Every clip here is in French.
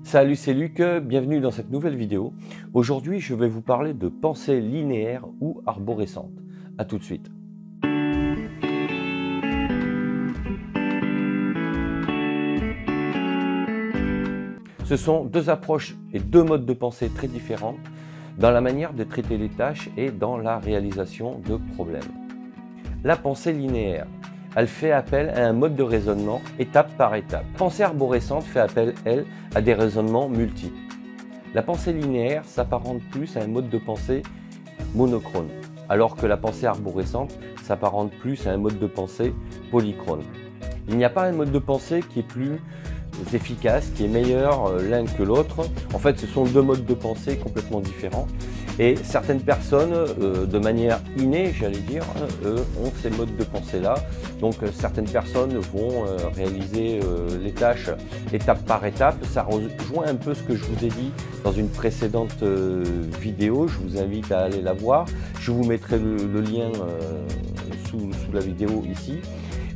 Salut, c'est Luc, bienvenue dans cette nouvelle vidéo. Aujourd'hui, je vais vous parler de pensée linéaire ou arborescente. A tout de suite. Ce sont deux approches et deux modes de pensée très différents dans la manière de traiter les tâches et dans la réalisation de problèmes. La pensée linéaire, elle fait appel à un mode de raisonnement étape par étape. La pensée arborescente fait appel, elle, à des raisonnements multiples. La pensée linéaire s'apparente plus à un mode de pensée monochrone, alors que la pensée arborescente s'apparente plus à un mode de pensée polychrone. Il n'y a pas un mode de pensée qui est plus efficace, qui est meilleur l'un que l'autre. En fait, ce sont deux modes de pensée complètement différents. Et certaines personnes, de manière innée, j'allais dire, ont ces modes de pensée-là. Donc certaines personnes vont réaliser les tâches étape par étape. Ça rejoint un peu ce que je vous ai dit dans une précédente vidéo. Je vous invite à aller la voir. Je vous mettrai le lien sous la vidéo ici.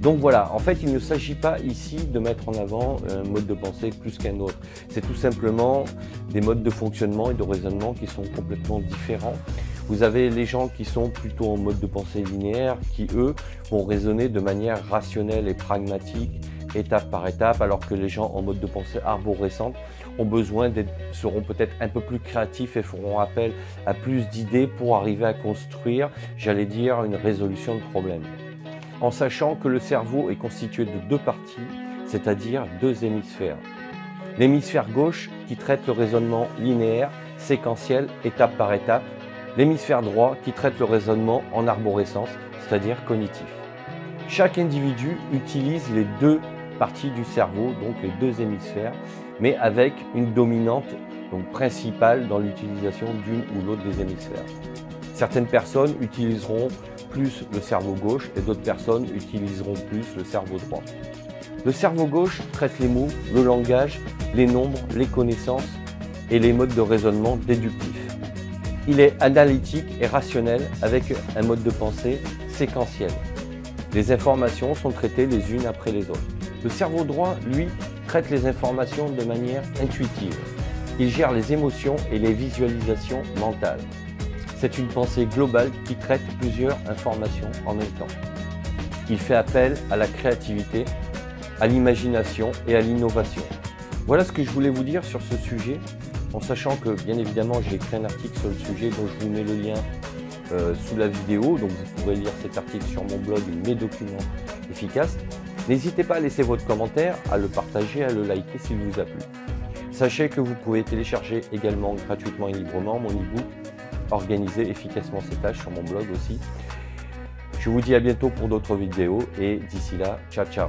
Donc voilà, en fait, il ne s'agit pas ici de mettre en avant un mode de pensée plus qu'un autre. C'est tout simplement des modes de fonctionnement et de raisonnement qui sont complètement différents. Vous avez les gens qui sont plutôt en mode de pensée linéaire, qui eux vont raisonner de manière rationnelle et pragmatique, étape par étape, alors que les gens en mode de pensée arborescente seront peut-être un peu plus créatifs et feront appel à plus d'idées pour arriver à construire, j'allais dire, une résolution de problème. En sachant que le cerveau est constitué de deux parties, c'est-à-dire deux hémisphères. L'hémisphère gauche qui traite le raisonnement linéaire, séquentiel, étape par étape. L'hémisphère droit qui traite le raisonnement en arborescence, c'est-à-dire cognitif. Chaque individu utilise les deux parties du cerveau, donc les deux hémisphères, mais avec une dominante principale dans l'utilisation d'une ou l'autre des hémisphères. Certaines personnes utiliseront plus le cerveau gauche et d'autres personnes utiliseront plus le cerveau droit. Le cerveau gauche traite les mots, le langage, les nombres, les connaissances et les modes de raisonnement déductifs. Il est analytique et rationnel avec un mode de pensée séquentiel. Les informations sont traitées les unes après les autres. Le cerveau droit, lui, traite les informations de manière intuitive. Il gère les émotions et les visualisations mentales. C'est une pensée globale qui traite plusieurs informations en même temps. Il fait appel à la créativité, à l'imagination et à l'innovation. Voilà ce que je voulais vous dire sur ce sujet, en sachant que bien évidemment j'ai écrit un article sur le sujet dont je vous mets le lien sous la vidéo, donc vous pourrez lire cet article sur mon blog Mes documents efficaces. N'hésitez pas à laisser votre commentaire, à le partager, à le liker s'il vous a plu. Sachez que vous pouvez télécharger également gratuitement et librement mon e-book Organiser efficacement ses tâches sur mon blog aussi. Je vous dis à bientôt pour d'autres vidéos et d'ici là, ciao ciao.